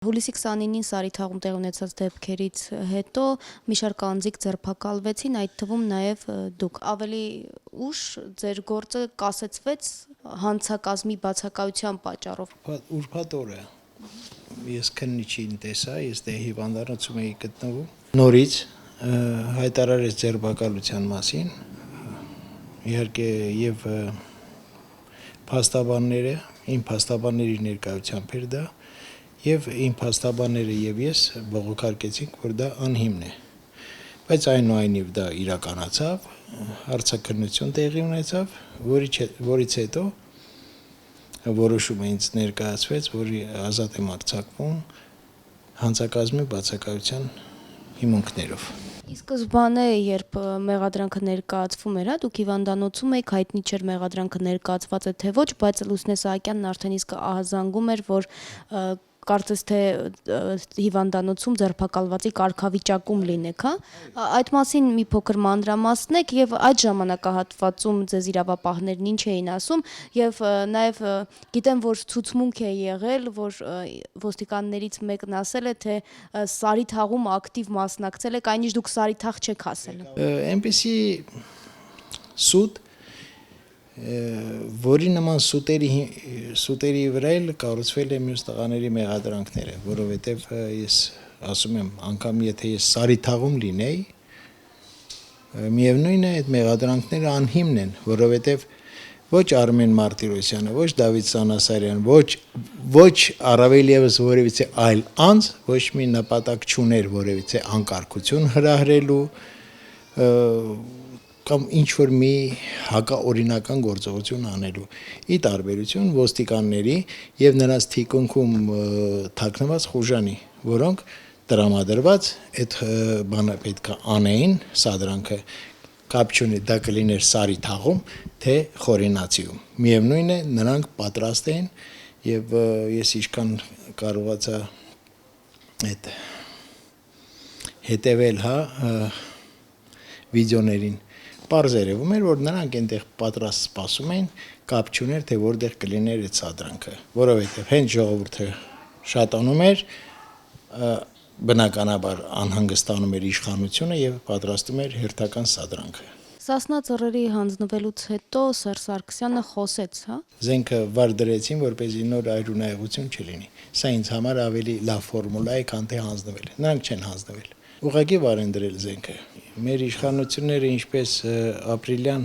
Հուլիսի 29-ին Սարիթաղում տեղ ունեցած դեպքերից հետո մի շարք անձիկ ձերբակալվեցին, այդ թվում նաև դուք։ Ավելի ուշ ձեր գործը կասեցվեց հանցակազմի բացակայության պատճառով։ Ուրբաթ օր է։ Ես քննիչին տեսա, ես դե հիվանդանոցում էի գտնվում։ Նորից հայտարարեց ձերբակալության մասին։ Իհարկե եւ փաստաբանները, իմ փաստաբանների ներկայությամբ էր դա, եւ իմ փաստաբանները եւ ես բողոքարկեցինք, որ դա անհիմն է։ Բայց այնուամենայնիվ դա իրականացավ, հարցաքննություն տեղի ունեցավ, որից հետո որոշումը ինձ ներկայացվեց, որ ազատ եմ արձակվում հանցակազմի բացակայության հիմունքներով։ Ի սկզբանե, երբ մեղադրանքը ներկայացվում էր, դուք հիվանդանոցում եք, հայտնի չէր մեղադրանքը ներկայացված է թե ոչ, բայց Լուսինե Սահակյանն արդեն իսկ ահազանգում էր, որ կարծես թե հիվանդանոցում ձերբակալվածի կարգավիճակում լինեք, հա։ Այդ մասին մի փոքր մանրամասնեք եւ այդ ժամանակահատվածում ձեզ իրավապահներն ինչ էին ասում եւ նաեւ գիտեմ, որ ցուցմունք է եղել, որ ոստիկաններից մեկն ասել է, թե Սարիթաղում ակտիվ մասնակցել եք, այնինչ դուք Սարիթաղ չեք ասել։ Այնպեսի սուտ, որի նման սուտերի վրա էլ կառուցվել է մյուս տղաների մեղադրանքները, որովհետև ես ասում եմ, անգամ եթե ես Սարիթաղում լինեի, միևնույն է, այդ մեղադրանքները անհիմն են, որովհետև ոչ Արմեն Մարտիրոսյանը, ոչ Դավիթ Սանասարյանը, ոչ առավել եւս որևիցե այլ անձ ոչ մի նպատակ չուներ որևիցե անկարգություն հրահրելու կամ ինչ-որ մի հակաօրինական գործողություն անելու։ Ի տարբերություն ոստիկանների եւ նրանց թիկունքում թաքնված խուժանի, որոնք տրամադրված այդ բանը պետք է անեին, սադրանքը կապ չունի դա կլիներ Սարիթաղում, թե Խորենացիում։ Միևնույն է, նրանք պատրաստ էին եւ ես ինչքան կարողացա այդ հետեւել, հա, վիդեոներին պարզ երևում էր, որ նրանք այնտեղ պատրաստ սպասում էին, կապ չուներ, թե որտեղ կլիներ այդ սադրանքը, որովհետև հենց ժողովուրդը շատանում էր, բնականաբար անհանգստանում էր իշխանությունը եւ պատրաստում էր հերթական սադրանքը։ Սասնա ծռերի հանձնվելուց հետո Սերժ Սարգսյանը խոսեց, հա։ Զենքը վար դրեցին, որպեսզի նոր այրունայողություն չլինի։ Սա ինձ համար ավելի լավ ֆորմուլա է, քան թե հանձնվել։ Նրանք չեն հանձնվել։ Ուղղակի վար են դրել զենքը։ Մեր իշխանությունները ինչպես ապրիլյան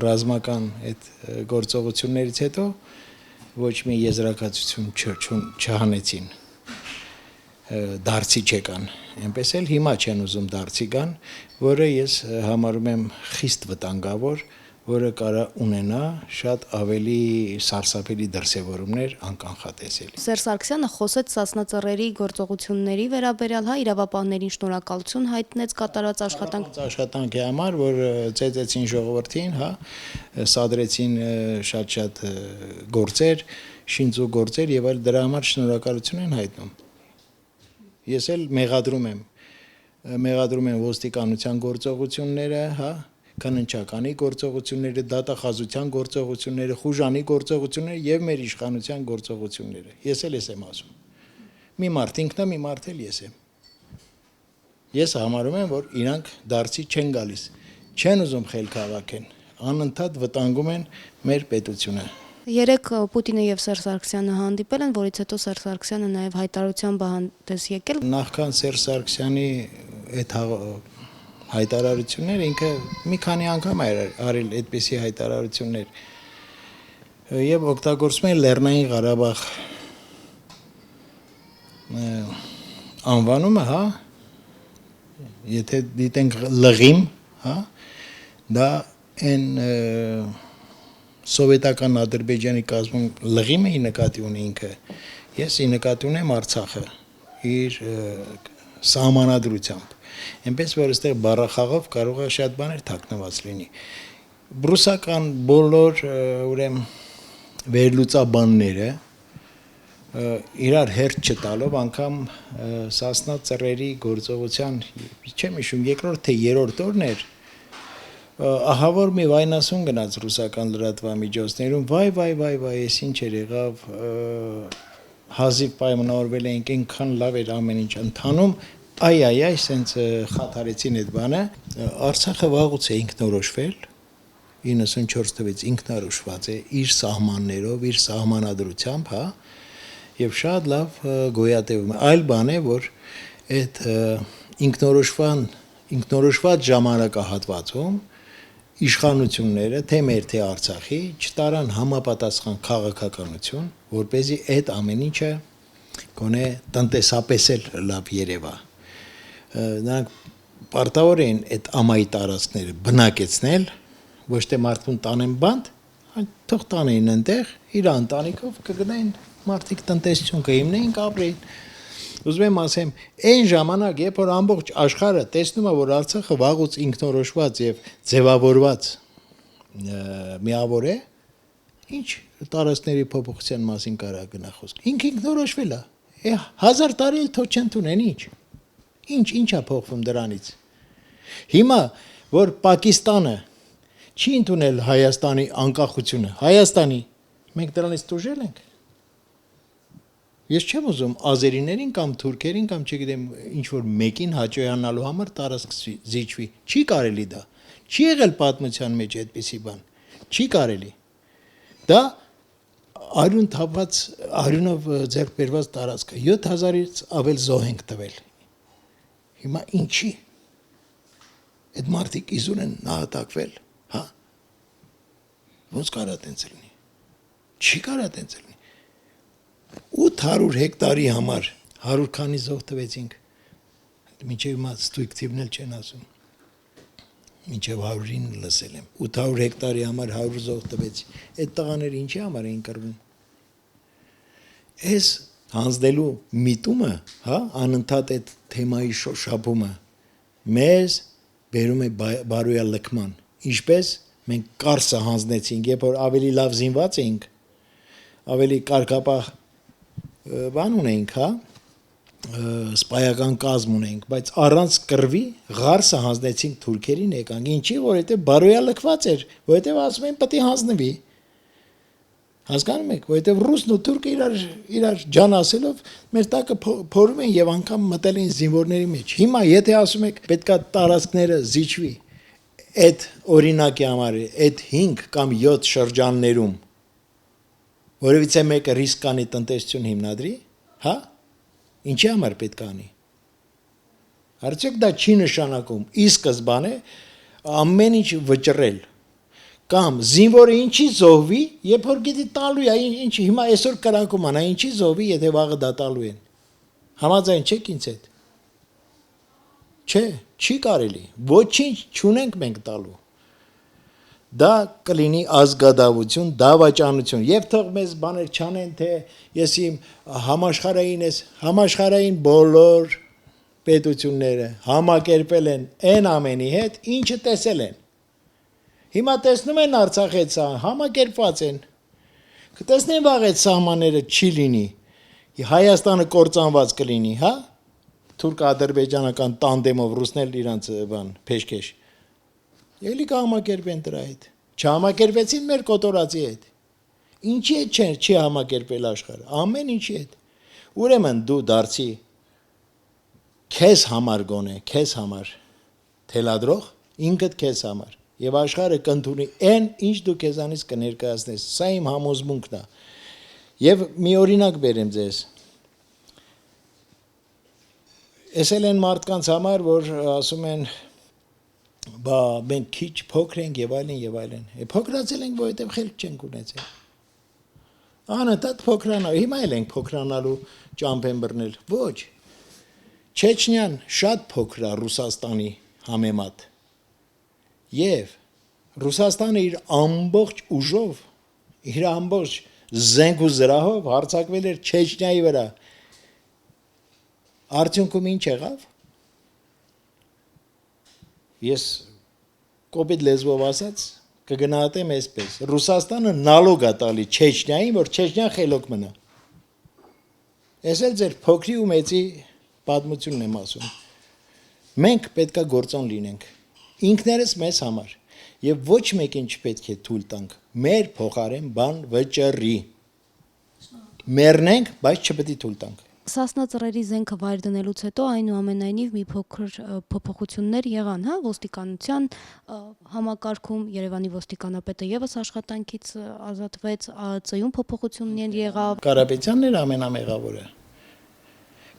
ռազմական այդ գործողություններից հետո ոչ մի եզրակացություն չհանեցին, դարձի չեկան, այնպես էլ հիմա չեն ուզում դարձի գան, որը ես համարում եմ խիստ վտանգավոր, որը կարա ունենա շատ ավելի սարսափելի դրսևորումներ անկանխատեսելի։ Սերժ Սարգսյանը խոսեց Սասնա ծռերի գործողությունների վերաբերյալ, հա, իրավապահներին շնորհակալություն հայտնեց կատարված աշխատանքի համար, որ ծեծեցին ժողովրդին, հա, սադրեցին շատ գործեր, շինծու գործեր եւ այլ, դրա համար շնորհակալություն են հայտնում։ Ես էլ մեղադրում եմ ոստիկանության գործողությունները, հա, կանոնչականի գործողությունները, դատախազության գործողությունները, խուժանի գործողությունները եւ մեր իշխանության գործողությունները։ Ես էլ եմ ասում։ Մի մարդ ինքն է, մի մարդ էլ ես եմ։ Ես համարում եմ, որ իրանք դարձի չեն գալիս, չեն ուզում խելք հավաքեն, անընդհատ վտանգում են մեր պետությունը։ Երեք Պուտինը եւ Սերժ Սարգսյանը հանդիպել են, որից հետո Սերժ Սարգսյանը նաեւ հայտարարությամբ հանդես եկել։ Նախքան Սերժ Սարգսյանի այդ հայտարարությունները ինքը մի քանի անգամ արել այդպիսի հայտարարություններ եւ օգտագործում են Լեռնային Ղարաբաղ անվանումը, հա, եթե դիտենք լղիմ, հա, դա այն սովետական Ադրբեջանի կազմում լղիմը նկատի ունի ինքը, ես նկատի ունեմ Արցախը իր սահմանադրությամբ, այնպես որ այստեղ բառախաղով կարող է շատ բաներ թաքնված լինի։ Բրուսական բոլոր ուրեմն վերլուծաբանները իրար հերթ չտալով անգամ Սասնա ծռերի գործողության, չեմ հիշում, երկրորդ թե երրորդ օրն էր, ահա որ մի վայնասուն գնաց ռուսական լրատվամիջոցներում, վայ, ես ինչ էր եղավ, հազիվ պայմանավորվել էինք, այնքան լավ էր ամեն ինչ ընթանում, այ, սենց խաթարեցին այդ բանը, Արցախը վաղուց է ինքնորոշվել, 94 թվականից ինքնորոշված է իր սահմաններով, իր սահմանադրությամբ, հա, եւ շատ լավ գոյատևում է։ Այլ բան է, որ այդ ինքնորոշված ժամանակահատվածում իշխանությունները, թե մեր, թե Արցախի, չտարան համապատասխան քաղաքականություն, որպեսզի այդ ամեն ինչը գոնե տնտեսապես էլ լավ երևա։ Նրանք պարտավոր էին այդ ամայի տարածքները բնակեցնել, ոչ թե մարդուն տանեն բանտ, այլ թող տանեին այնտեղ, իր ընտանիքով կգնային մարդիկ տնտեսություն կհիմնեին, կապրեին։ Ուզում եմ ասեմ, այն ժամանակ, երբ որ ամբողջ աշխարհը տեսնում է, որ Արցախը վաղուց ինքնորոշված եւ ձևավորված միավոր է, ինչ տարածքների փոփոխության մասին կարա գնա խոսք։ Ինքնորոշվել է։ 1000 տարի էլ թող չընդունեն ինչա փոխվում դրանից։ Հիմա որ Պակիստանը չի ընդունել Հայաստանի անկախությունը, Հայաստանի մենք դրանից տուժել ենք։ Ես չեմ ուզում ազերիներին կամ թուրքերին կամ չգիտեմ ինչ որ մեկին հաճոյանալու համար տարածք զիջվի։ Չի կարելի դա։ Չի եղել պատմության մեջ այդպիսի բան։ Չի կարելի։ Դա արյուն թափած, արյունով ձեռք բերված տարածք է։ 7000-ից ավել զոհ ենք տվել։ Հիմա ինչի։ Այդ մարդիկ իզուր են նահատակվել, հա։ Ոնց կարա տենց լինի։ Չի կարա տենց լինի։ 800 հեկտարի համար 100 քանի զոհ տվեցինք։ Մինչև հիմա ստույգտիվն էլ չեն ասում։ Մինչև 100-ին լսել եմ։ 800 հեկտարի համար 100 զոհ տվեցի։ Այդ տղաները ինչի համար էին կռվում։ Այս հանձնելու միտումը, հա, անընդհատ այդ թեմայի շոշափումը մեզ բերում է բարոյալքման։ Ինչպես մենք Կարսը հանձնեցինք, երբ որ ավելի լավ զինված էինք, ավելի կարգապահ բան ունենք, հա, սպայական կազմ ունենք, բայց առանց կռվի Ղարսը հանձնեցինք թուրքերին եկանք, ինչի, որովհետև բարոյալքված էր, որովհետև ասում են պետք է հանձնվի։ Հասկանում եք, որովհետև ռուսն ու թուրքը իրար ջան ասելով մեր տակը փորում են եւ անգամ մտել են զինվորների մեջ։ Հիմա եթե ասում եք պետքա տարածքները զիջվի, այդ օրինակի համար, այդ 5 կամ 7 շրջաններում որովհետև մեկը ռիսկ կանի տնտեսություն հիմնադրի, հա? Ինչի համար պետք է անի։ Արդյոք դա չի նշանակում ի սկզբանե ամեն ինչ վճռել կամ զինվորը ինչի զոհվի, երբ որ գիտի տալու է, ինչ հիմա այսօր կրակում անա, ինչի զոհվի, եթե վաղը դա տալու են։ Համաձայն չեք ինձ հետ։ Չէ, չի կարելի։ Ոչինչ չունենք մենք տալու։ Դա կլինի ազգադավություն, դավաճանություն, եւ թող մեզ բաներ չանեն, թե ես իմ համաշխարհային բոլոր պետությունները համակերպել են այն ամենի հետ, ինչը տեսել են։ Հիմա տեսնում են Արցախի հետ համակերպված են։ Կտեսնեն վաղ այդ սահմանները չի լինի։ Հայաստանը կործանված կլինի, հա։ Թուրք-ադրբեջանական տանդեմով ռուսնել իրանց բան, փեշքեշ։ Ելի կհամակերպեն դրա հետ։ Չհամակերպեցին մեր կոտորածի հետ։ Ինչի հետ չի համակերպել աշխարհը։ Ամեն ինչի հետ։ Ուրեմն դու դարձի քեզ համար գոնե, քեզ համար թելադրող, ինքդ քեզ համար։ Եվ աշխարհը կընդունի այն, ինչ դու քեզանից կներկայացնես։ Սա իմ համոզմունքն է։ Եվ մի օրինակ բերեմ ձեզ։ Էսել են մարդկանց համար, որ ասում են բա մենք քիչ փոքր ենք եւ այլն։ Փոքրացել ենք, որովհետեւ խելք չենք ունեցել։ Անընդհատ փոքրանալ, հիմա էլ ենք փոքրանալու ճամփ են բռնել։ Ոչ։ Չեչնյան շատ փոքր է Ռուսաստանի համեմատ։ Եվ Ռուսաստանը իր ամբողջ ուժով, իր ամբողջ զենք ու զրահով հարձակվել էր Չեչնիայի վրա։ Արդյունքում ինչ եղավ։ Ես կոպիտ լեզվով ասած կգնահատեմ այսպես. Ռուսաստանը նալոգ է տալի Չեչնիային, որ Չեչնիան խելոք մնա։ Ես էլ ձեր փոքրի ու մեծի պատմությունն եմ ասում։ Մենք պետքա գործոն լինենք, ինքներս մեզ համար, եւ ոչ մեկին չպետք է թույլ տանք մեր փոխարեն բան վճռի։ Մեռնենք, բայց չպետք է թույլ տանք։ Սասնա ծռերի զենքը վայր դնելուց հետո այնուամենայնիվ մի փոքր փոփոխություններ եղան, հա, ոստիկանության համակարգում Երևանի ոստիկանապետը եւս աշխատանքից ազատվեց, ԱԱՑ-ում փոփոխություններ եղավ։ Կարապետյանն էր ամենամեղավորը։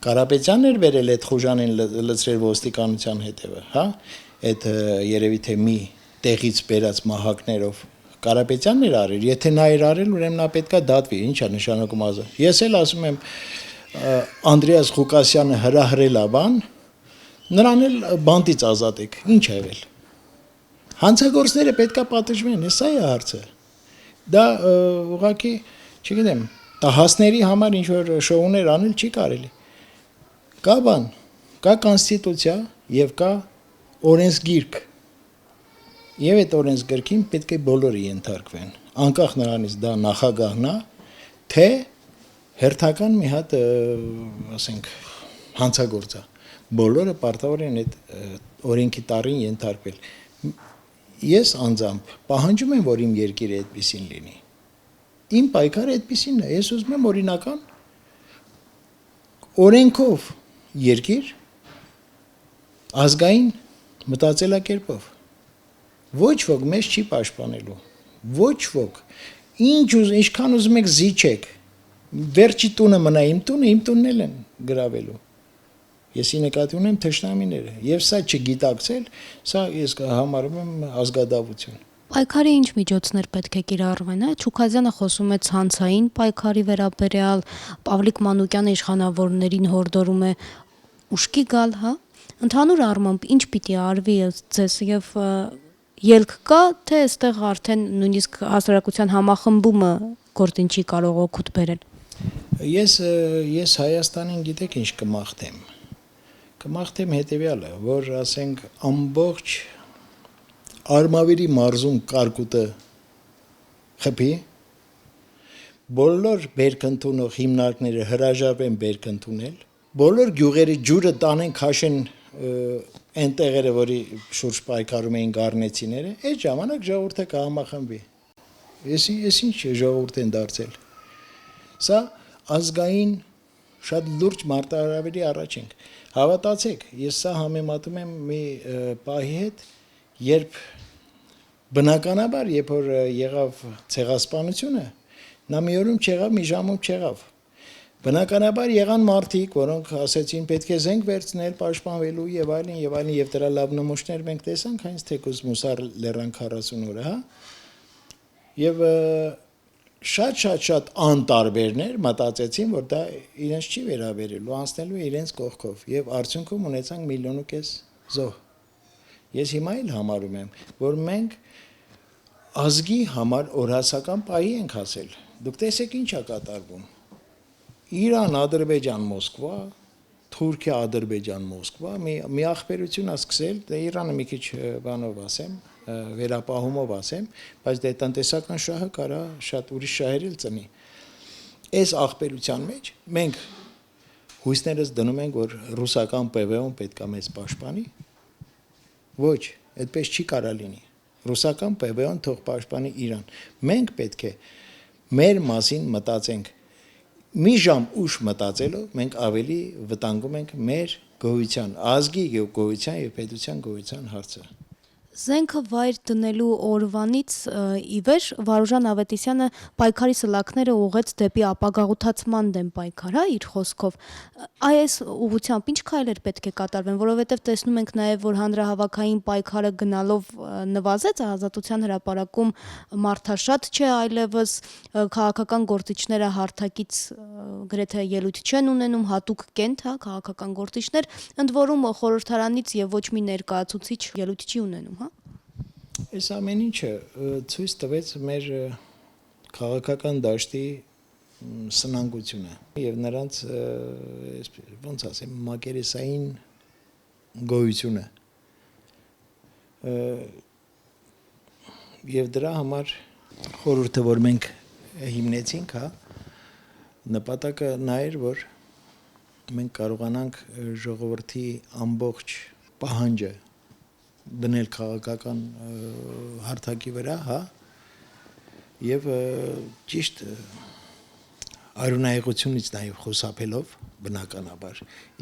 Կարապետյանն էր վերել այդ խուժանին լծրել ոստիկանության հետևը, հա, այդ երևի թե մի տեղից բերած մահակներով Կարապետյանն էր արել, եթե նա էր արել, ուրեմն նա պետքա դատվի, ի՞նչ է նշանակում ազատ։ Ես էլ ասում եմ Անդրեաս Ղուկասյանը հրահրել է բան, նրան էլ բանտից ազատեք, ինչ է եղել։ Հանցագործները պետքա պատժվեն, սա է հարցը։ Դա ուղղակի, չգիտեմ, տահասների համար ինչ որ շոուներ անել չի կարելի։ Կա բան, կա կոնստիտուցիա եւ կա օրենսգիրք։ Եվ այդ օրենսգրքին պետք է բոլորը ենթարկվեն, անկախ նրանից դա նախագահն է, թե հերթական մի հատ, ասենք, հանցագործ է։ Բոլորը պարտավոր են այդ օրենքի տառին ենթարկվել։ Ես անձամբ պահանջում եմ, որ իմ երկիրը այդպեսին լինի։ Իմ պայքարը այդպեսին է։ Ես ուզում եմ օրինական օրենքով երկիր ազգային մտածելակերպով ոչ ոք մեզ չի պաշտպանելու, ոչ ոք, ինչքան ուզում եք զիջեք, վերջի տունը մնա իմ տունն էլ են գրավելու, եսի նկատի ունեմ թշնամիները, և սա չգիտակցել, սա ես համարում եմ ազգադավություն։ Պայքարի ինչ միջոցներ պետք է կիրառվեն, հա? Չուքազյանը խոսում է ցանցային պայքարի վերաբերյալ, Պավլիկ Մանուկյանը իշխանավորներին հորդորում է ուշքի գալ, հա? Ընդհանուր առմամբ ինչ պիտի արվի ձեզ եւ ելք կա, թե այստեղ արդեն նույնիսկ հասարակության համախմբումը գործին չի կարող օգուտ բերել։ Ես Հայաստանին գիտեք ինչ կմաղթեմ։ Կմաղթեմ հետեւյալը, որ ասենք ամբողջ Արմավիրի մարզում կարկուտը խփի, բոլոր բերք ընդունող հիմնարկները հրաժարվեն բերք ընդունել, բոլոր գյուղերի ջուրը տանեն քաշեն այն տեղերը, որի շուրջ պայքարում էին գառնեցիները, այդ ժամանակ ժողովուրդը կհամախմբի։ Ես ինչ ժողովուրդ են դարձել։ Սա ազգային շատ լուրջ մարտահրավերի առաջ ենք։ Հավատացեք, ես սա համեմատում եմ մի պահի հետ, երբ բնականաբար, երբ որ եղավ ցեղասպանությունը, նա մի օրում չեղավ, մի ժամում չեղավ։ Բնականաբար եղան մարդիկ, որոնք ասեցին պետք է զենք վերցնել, պաշտպանվելու եւ այլն եւ դրա լավ նմուշներ մենք տեսանք, հենց թեկուզ Մուսար լեռան 40 օրը, հա։ Եվ շատ անտարբերներ մտածեցին, որ դա իրենց չի վերաբերելու, անցնելու է իրենց կողքով եւ արդյունքում ունեցանք 1.5 միլիոն զոհ։ Ես հիմա էլ համարում եմ, որ մենք ազգի համար օրհասական պահի ենք հասել։ Դուք տեսեք ինչ է կատարվում։ Իրան, Ադրբեջան, Մոսկվա, Թուրքիա, Ադրբեջան, Մոսկվա, մի ախպերություն է սկսել, դե Իրանը մի քիչ բանով ասեմ, վերապահումով ասեմ, բայց դե տնտեսական շահը կարա շատ ուրիշ շահեր էլ ծնի։ Այս ախպերության մեջ մենք հույսներս դնում ենք, որ ռուսական ՊՎՕ-ն պետք է մեզ պաշտպանի։ Ոչ, այդպես չի կարա լինի։ Ռուսական ՊՎՕ-ն թող պաշտպանի Իրան։ Մենք պետք է մեր մասին մտածենք։ Մի ժամ ուշ մտածելով մենք ավելի վտանգում ենք մեր գոյության, ազգի գոյության եւ պետության գոյության հարցը։ Զենքը վայր դնելու օրվանից ի վեր Վարուժան Ավետիսյանը պայքարի սլաքները ուղղեց դեպի ապագաղութացման դեմ պայքար, հա, իր խոսքով։ Այս ուղղությամբ ինչ քայլեր պետք է կատարվեն, որովհետև տեսնում ենք նաև, որ հանրահավաքային պայքարը գնալով նվազեց, Ազատության հրապարակում մարդաշատ չէ այլևս, քաղաքական գործիչները հարթակից գրեթե ելույթ չեն ունենում, հատուկ կենտ, հա, քաղաքական գործիչներ, ընդ որում խորհրդարանից եւ ոչ մի ներկայացուցիչ ելույթ չի ունենում, հա։ Այս ամեն ինչը ցույց տվեց մեր քաղաքական դաշտի սնանկությունը եւ նրանց ոնց ասեմ մակերեսային գոյությունը եւ դրա համար խորհուրդը որ մենք հիմնեցինք, հա, նպատակը նա էր, որ մենք կարողանանք ժողովրդի ամբողջ պահանջը դնել քաղաքական հարթակի վրա, հա, եւ ճիշտ արյունահեղությունից նաև խոսափելով բնականաբար,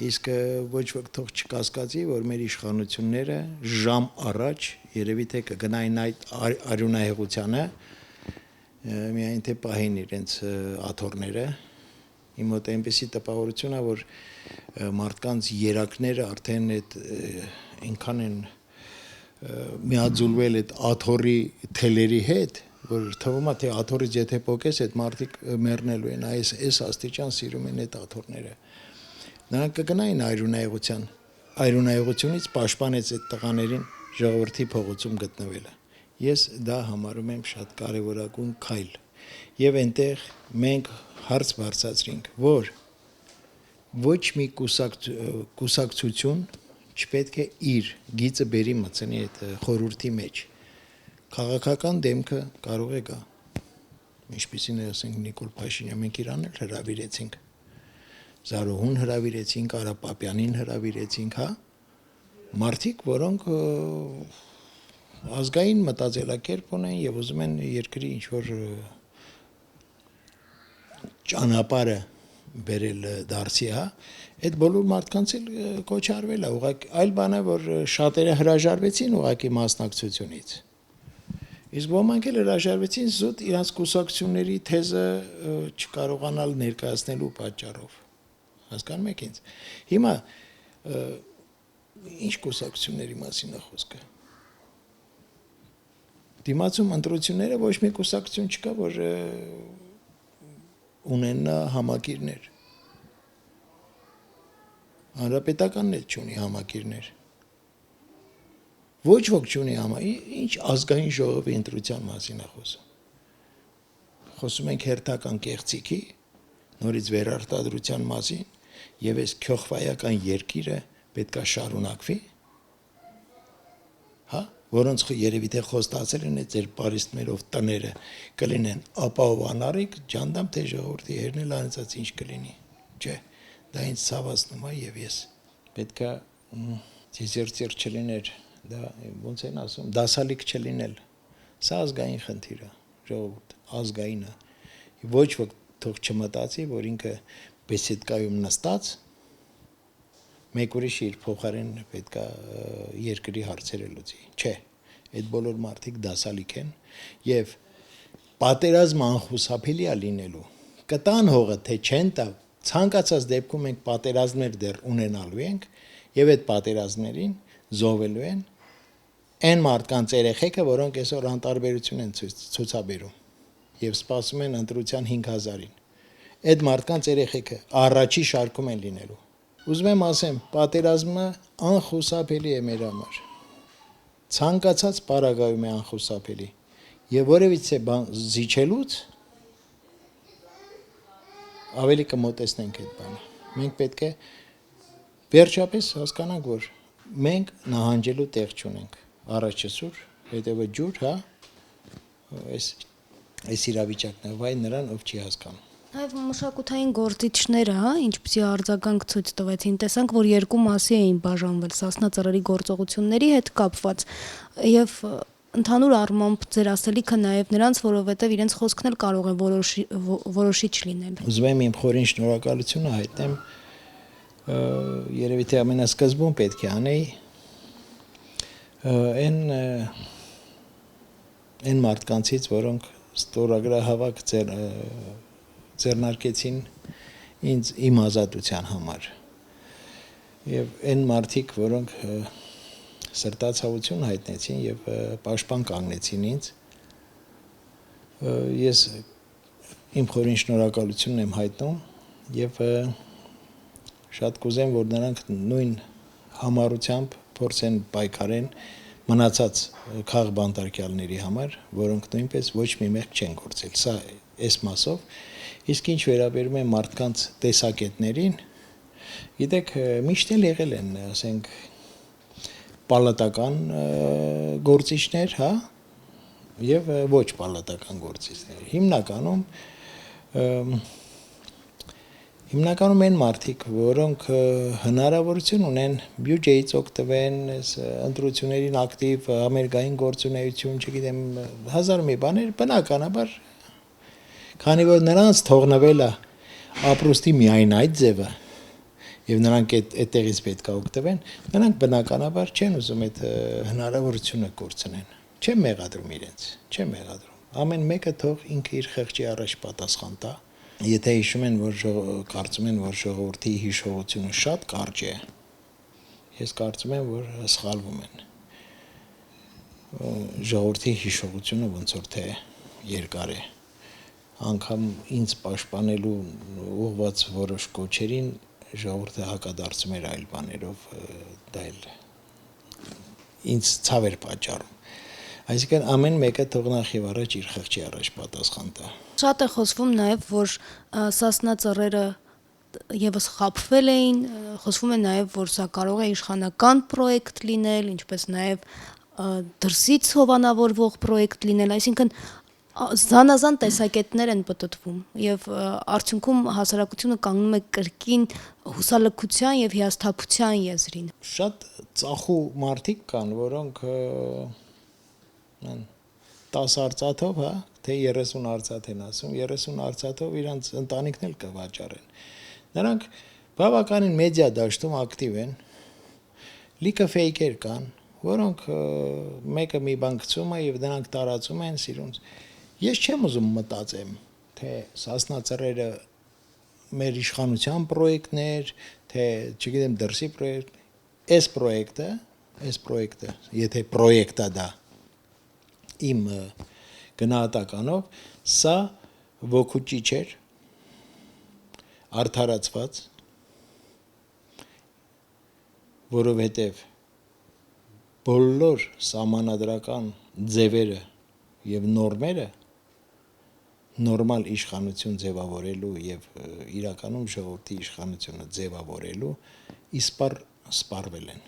իսկ ոչ ոք թող չկասկածի, որ մեր իշխանությունները ժամ առաջ երևի թե կգնային այդ արյունահեղությանը, միայն թե պահին իրենց աթոռները, իմ մոտ այնպեսի տպավորություն է, որ մարդկանց երակները արդեն այդ այնքան են միաձուլվել այդ աթոռի թելերի հետ, որ թվում է թե աթոռից եթե պոկես, այդ մարդիկ մեռնելու են, այս աստիճան սիրում են այդ աթոռները։ Նրանք կգնային արյունահեղությունից պաշտպանեց այդ տղաներին ժողովրդի փողոցում գտնվելը։ Ես դա համարում եմ շատ կարևորագույն քայլ։ Եվ այնտեղ մենք հարց բարձրացրինք, որ ոչ մի կուսակցություն չպետք է իր գիծը բերի մտցնի այդ խորհրդի մեջ։ Քաղաքական դեմքը կարող է գա։ Ինչպիսին է, ասենք, Նիկոլ Փաշինյան, մենք իրան էլ հրավիրեցինք։ Զարուհուն հրավիրեցինք, Արա Պապյանին հրավիրեցինք, հա։ Մարդիկ, որոնք ազգային մտածելակերպ ունեն եւ ուզում են երկրի ինչ-որ ճանապարհը բերել դարձի, հա, այդ բոլոր մարդկանց էլ կոչարվել է, ուղղակի այլ բան է, որ շատերը հրաժարվեցին ուղղակի մասնակցությունից։ Իսկ ոմանք էլ հրաժարվեցին զուտ իրանց կուսակցությունների թեզը չկարողանալ ներկայացնելու պատճառով։ Հասկանում եք ինձ։ Հիմա ինչ կուսակցությունների մասին է խոսքը։ Դիմացում ընտրությունները ոչ մի կուսակցություն չկա, որ ունենա համակիրներ։ Հանրապետականն էլ չունի համակիրներ։ Ոչ ոք չունի ինչ ազգային ժողովի ընտրության մասին է խոսում։ Խոսում ենք հերթական կեղծիքի, նորից վերարտադրության մասին, եւ այս քյոխվայական երկիրը պետքա շարունակվի։ Հա, որոնց երևի թե խոստացել են այդ ձեր պարիսպներով տները կլինեն ապահով անառիկ, ջանդամ թե ժողովրդի հերնել անցած ինչ կլինի։ Չէ, դա ինձ ցավացնում է եւ ես պետքա ծիծեր չլիներ, դա ոնց են ասում, դասալիկ չլինել։ Սա ազգային խնդիր է, ժողովուրդ, ազգային է։ Ոչ ոք թող չմտածի, որ ինքը բեսեդկայում նստած մեկ ուրիշ իր փոխարեն պետքա երկրի հարցերը լուծի։ Չէ, այդ բոլոր մարդիկ դասալիկ են եւ պատերազմը անխուսափելի է լինելու։ Կտան հողը թե չեն տա, ցանկացած դեպքում մենք պատերազմներ դեռ ունենալու ենք եւ այդ պատերազմներին զոհվելու են այն մարդկանց երեխեքը, որոնք այսօր անտարբերություն են ցուցաբերում եւ սպասում են ընտրության 5000-ին։ Այդ մարդկանց երեխեքը առաջի շարքում են լինելու։ Ուզում եմ ասեմ, պատերազմը անխուսափելի է մեր համար։ Ցանկացած պարագայում է անխուսափելի։ Եվ որևիցե բան զիջելուց ավելի կմոտեցնենք այդ բանը։ Մենք պետք է վերջապես հասկանանք, որ մենք նահանջելու տեղ չունենք։ Առաջը սուր, հետևը ջուր, հա։ Այս իրավիճակն է, վայ նրան, ով չի հասկանում։ Նաև մշակութային գործիչները, հա, ինչպեսի արձագանք ցույց տվեցին, տեսանք, որ երկու մասի էին բաժանվել Սասնա ծռերի գործողությունների հետ կապված եւ ընդհանուր առմամբ ձեր ասելիքը նաև նրանց, որովհետեւ իրենց խոսքն էլ կարող է որոշիչ լինել։ Ուզում եմ իմ խորին շնորհակալությունը հայտնեմ, երևի թե ամենասկզբում պետք է անեի այն մարդկանցից, որոնք ստորագրահավաք ձեռնարկեցին ինձ իմ ազատության համար եւ այն մարդիկ, որոնք սրտացավություն հայտնեցին եւ պաշտպան կանգնեցին ինձ, ես իմ խորին շնորհակալությունն եմ հայտնում եւ շատ կուզեմ, որ նրանք նույն համառությամբ փորձեն պայքարեն մնացած քաղբանտարկյալների համար, որոնք նույնպես ոչ մի մեղք չեն գործել։ Սա այս մասով, իսկ ինչ վերաբերում է մարդկանց տեսակետներին, գիտեք, միշտ էլ եղել են, ասենք, պալատական գործիչներ, հա, եւ ոչ պալատական գործիչներ։ Հիմնականում են մարդիկ, որոնք հնարավորություն ունեն բյուջեից օգտվեն, ընտրություններին ակտիվ ամերիկային գործունեություն, չգիտեմ, հազար մի բաներ, բնականաբար, քանի որ նրանց թողնվել է ապրոստի միայն այդ ձևը եւ նրանք այդտեղից պետք է օգտվեն, նրանք բնականաբար չեն ուզում այդ հնարավորությունը կորցնեն։ Չեն մեղադրում իրենց, չեն մեղադրում։ Ամեն մեկը թող ինքը իր խեղճի առաջ պատասխան տա։ Եթե հիշում են, որ կարծում են, որ ժողովրդի հիշողությունը շատ կարճ է, ես կարծում եմ, որ սխալվում են։ Ժողովրդի հիշողությունը ոնց որ թե երկար է։ Անկամ ինձ պաշտպանելու ուղղված որոշ կոչերին ժողովուրդը հակադարձում էր այլ բաներով, դա էլ ինձ ցավ էր պատճառում։ Այսինքն ամեն մեկը թող նախ եւ առաջ իր խղճի առաջ պատասխան տա։ Շատ է խոսվում նաև, որ Սասնա ծռերը եւս խաբվել էին, խոսվում է նաև, որ սա կարող է իշխանական պրոյեկտ լինել, ինչպես նաև դրսից հովանավորվող պրոյեկտ լինել, այսինքն զանազան տեսակետներ են պտտվում եւ արդյունքում հասարակությունը կանգնում է կրկին հուսալքության եւ հիասթափության եզրին։ Շատ ծախու մարդիկ կան, որոնք 10 արծաթով, հա, թե 30 արծաթ են ասում, 30 արծաթով իրանց ընտանիքն էլ կվաճառեն։ Նրանք բավականին մեդիա դաշտում ակտիվ են, լիքը ֆեյքեր կան, որոնք մեկը մի բան գցում է եւ դրանք տարածում են սիրուն։ Ես չեմ ուզում մտածեմ, թե Սասնա ծռերը մեր իշխանության պրոյեկտներ, թե, չգիտեմ, դրսի պրոյեկտ, այս պրոյեկտը, եթե պրոյեկտա դա իմ գնահատականով, սա ոգուճիչ էր, արդարացված, որովհետև բոլոր սահմանադրական ձևերը եւ նորմերը նորմալ իշխանություն ձևավորելու եւ իրականում ժողովրդի իշխանությունը ձևավորելու իսպար սպառվել են։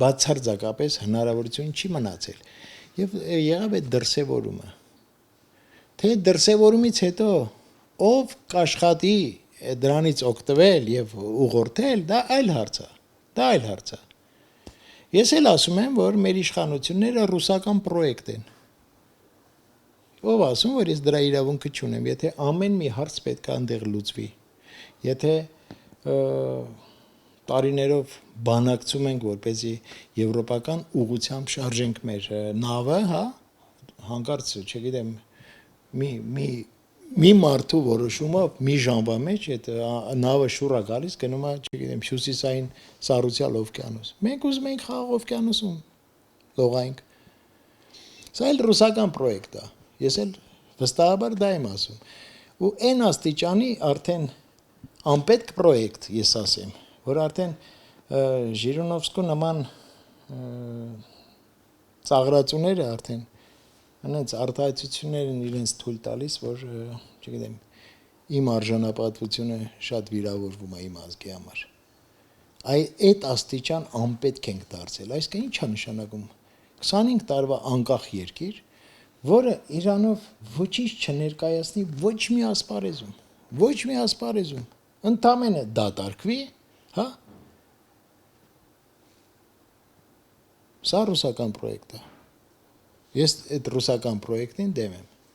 Բացարձակապես հնարավորություն չի մնացել եւ եղավ է դրսեւորումը։ Թե դրսեւորումից հետո ով կաշխատի դրանից օգտվել եւ ուղղորդել, դա այլ հարց է։ Ես էլ ասում եմ, որ մեր իշխանությունները ռուսական պրոյեկտ են։ Ով ասում, որ ես դրա իրավունքը չունեմ, եթե ամեն մի հարց պետք է այնտեղ լուծվի։ Եթե տարիներով բանակցում ենք, որպեսզի եվրոպական ուղղությամբ շարժենք մեր նավը, հա, հանկարծ, չգիտեմ, մի մարդու որոշումով մի ժամվա մեջ այդ նավը շուռ է գալիս, գնում է, չգիտեմ, հյուսիսային Սառուցյալ օվկիանոս։ Մենք ուզում ենք խաղ օվկիանոսում լողայինք։ Սա էլ ռուսական պրոյեկտ է։ Ես էլ վստահաբար դա եմ ասում։ Ու այն աստիճանի արդեն անպետք պրոյեկտ, ես ասեմ, որ արդեն Ժիրինովսկու նման ծաղրածուները արդեն այնց արտահայտություններ են իրենց թույլ տալիս, որ, չգիտեմ, իմ արժանապատվությունը շատ վիրավորվում է իմ ազգի համար։ Այդ աստիճան անպետք ենք դարձել, այսինքն ի՞նչ է նշանակում 25 տարվա անկախ երկիր, որը Իրանով ոչինչ չներկայացնի ոչ մի ասպարեզում, ընդամենը դատարկվի, հա։ Սա ռուսական պրոյեկտ է։ Ես այդ ռուսական պրոյեկտին դեմ եմ։